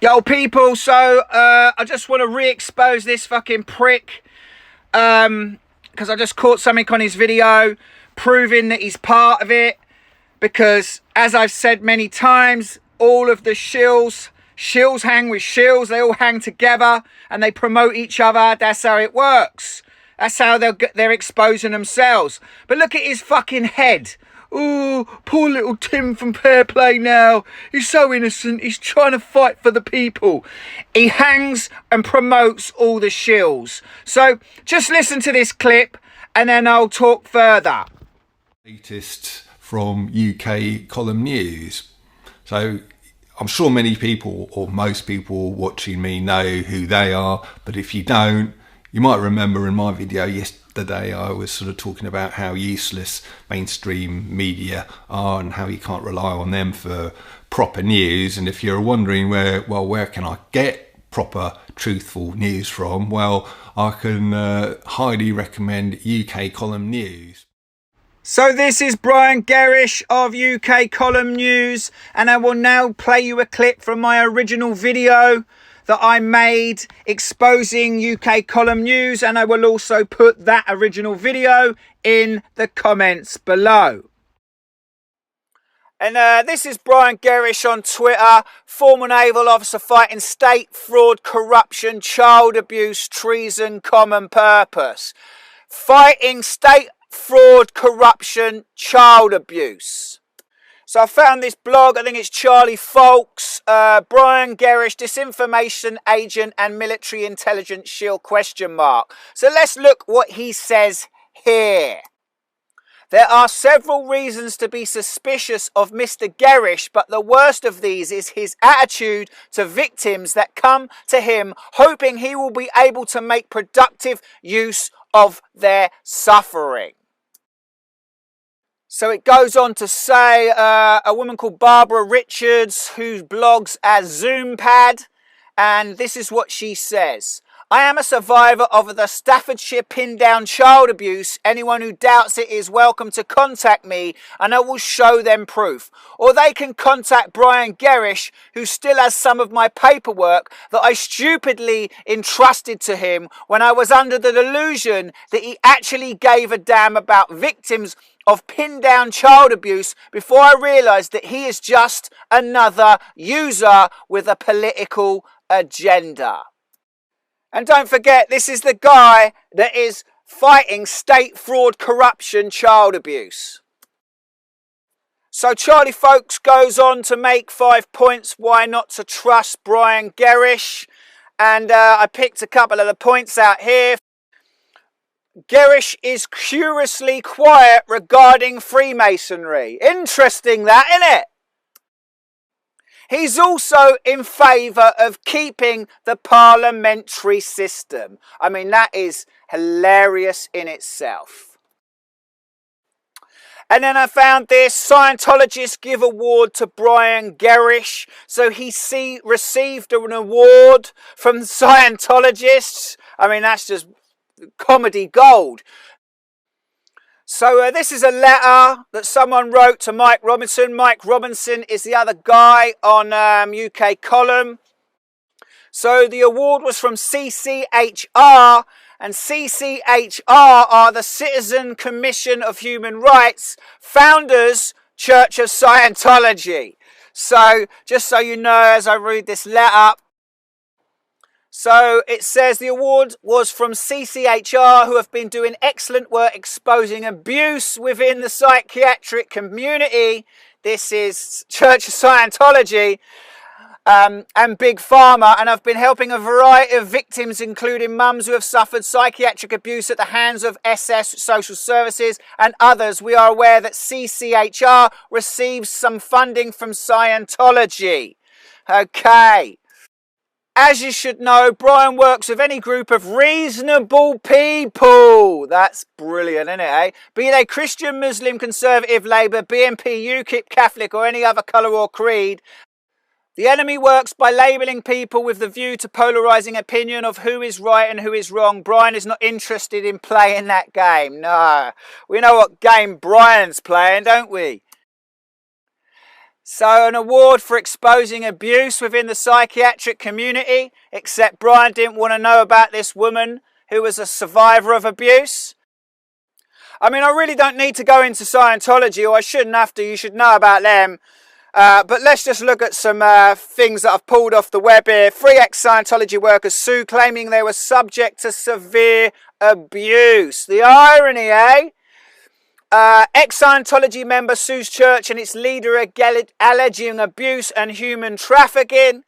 Yo people, so I just want to re-expose this fucking prick because I just caught something on his video proving that he's part of it, because as I've said many times, all of the shills hang with shills. They all hang together and they promote each other. That's how it works. That's how they're exposing themselves. But look at his fucking head. Oh, poor little Tim from Fair Play now. He's so innocent. He's trying to fight for the people. He hangs and promotes all the shills. So just listen to this clip and then I'll talk further. Latest from UK column news. So I'm sure many people, or most people watching me, know who they are. But if you don't, you might remember in my video yesterday I was sort of talking about how useless mainstream media are and how you can't rely on them for proper news. And if you're wondering where can I get proper truthful news from, well, I can highly recommend UK column news. So this is Brian Gerrish of UK Column News, and I will now play you a clip from my original video that I made exposing UK Column News, and I will also put that original video in the comments below. And this is Brian Gerrish on Twitter, former naval officer fighting state fraud, corruption, child abuse, treason, common purpose. Fighting state fraud, corruption, child abuse. So I found this blog, I think it's Charlie Folks, Brian Gerrish, disinformation agent and military intelligence shill ? So let's look what he says here. There are several reasons to be suspicious of Mr. Gerrish, but the worst of these is his attitude to victims that come to him hoping he will be able to make productive use of their suffering. So it goes on to say a woman called Barbara Richards, who blogs as Zoompad, and this is what she says. I am a survivor of the Staffordshire pin-down child abuse. Anyone who doubts it is welcome to contact me and I will show them proof. Or they can contact Brian Gerrish, who still has some of my paperwork that I stupidly entrusted to him when I was under the delusion that he actually gave a damn about victims of pin-down child abuse before I realised that he is just another user with a political agenda. And don't forget, this is the guy that is fighting state fraud, corruption, child abuse. So Charlie Folks goes on to make 5 points why not to trust Brian Gerrish. And I picked a couple of the points out here. Gerrish is curiously quiet regarding Freemasonry. Interesting that, isn't it? He's also in favour of keeping the parliamentary system. I mean, that is hilarious in itself. And then I found this, Scientologists give award to Brian Gerrish. So he received an award from Scientologists. I mean, that's just comedy gold. So this is a letter that someone wrote to Mike Robinson. Mike Robinson is the other guy on UK Column. So the award was from CCHR, and CCHR are the Citizen Commission of Human Rights, founders, Church of Scientology. So just so you know, as I read this letter, so it says the award was from CCHR, who have been doing excellent work exposing abuse within the psychiatric community. This is Church of Scientology and Big Pharma, and I've been helping a variety of victims, including mums who have suffered psychiatric abuse at the hands of SS Social Services and others. We are aware that CCHR receives some funding from Scientology. Okay. As you should know, Brian works with any group of reasonable people. That's brilliant, isn't it, eh? Be they Christian, Muslim, Conservative, Labour, BNP, UKIP, Catholic or any other colour or creed. The enemy works by labelling people with the view to polarising opinion of who is right and who is wrong. Brian is not interested in playing that game. No. We know what game Brian's playing, don't we? So an award for exposing abuse within the psychiatric community, except Brian didn't want to know about this woman who was a survivor of abuse. I mean, I really don't need to go into Scientology, or I shouldn't have to. You should know about them. But let's just look at some things that I've pulled off the web here. 3 ex-Scientology workers sue, claiming they were subject to severe abuse. The irony, eh? Ex-Scientology member sues church and its leader alleging abuse and human trafficking.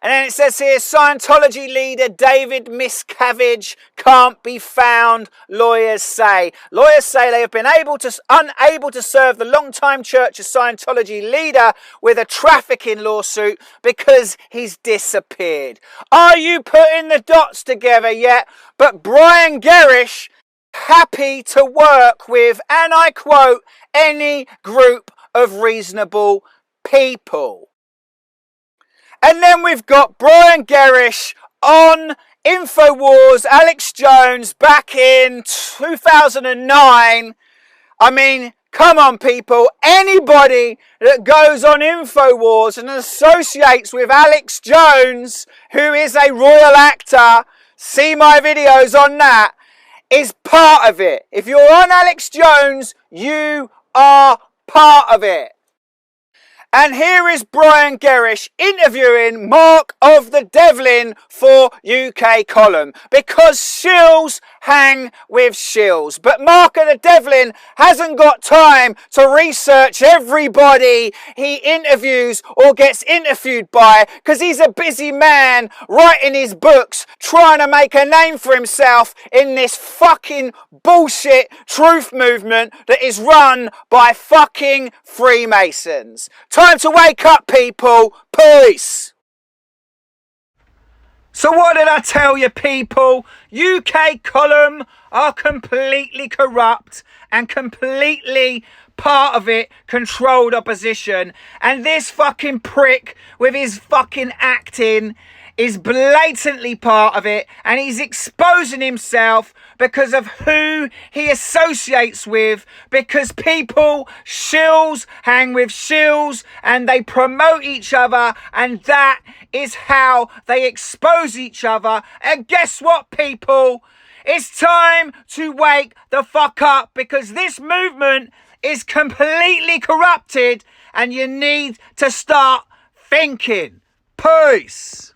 And then it says here, Scientology leader David Miscavige can't be found, lawyers say. Lawyers say they have been unable to serve the long-time Church of Scientology leader with a trafficking lawsuit because he's disappeared. Are you putting the dots together yet? But Brian Gerrish happy to work with, and I quote, any group of reasonable people. And then we've got Brian Gerrish on InfoWars, Alex Jones back in 2009. I mean, come on people, anybody that goes on InfoWars and associates with Alex Jones, who is a royal actor, see my videos on that, is part of it. If you're on Alex Jones, you are part of it. And here is Brian Gerrish interviewing Mark of the Devlin for UK Column, because shills hang with shills. But Mark of the Devlin hasn't got time to research everybody he interviews or gets interviewed by, because he's a busy man writing his books, trying to make a name for himself in this fucking bullshit truth movement that is run by fucking Freemasons. Time to wake up, people. Peace. So what did I tell you, people? UK Column are completely corrupt and completely part of it, controlled opposition. And this fucking prick with his fucking acting is blatantly part of it, and he's exposing himself because of who he associates with, because people, shills, hang with shills, and they promote each other, and that is how they expose each other. And guess what, people? It's time to wake the fuck up, because this movement is completely corrupted, and you need to start thinking. Peace.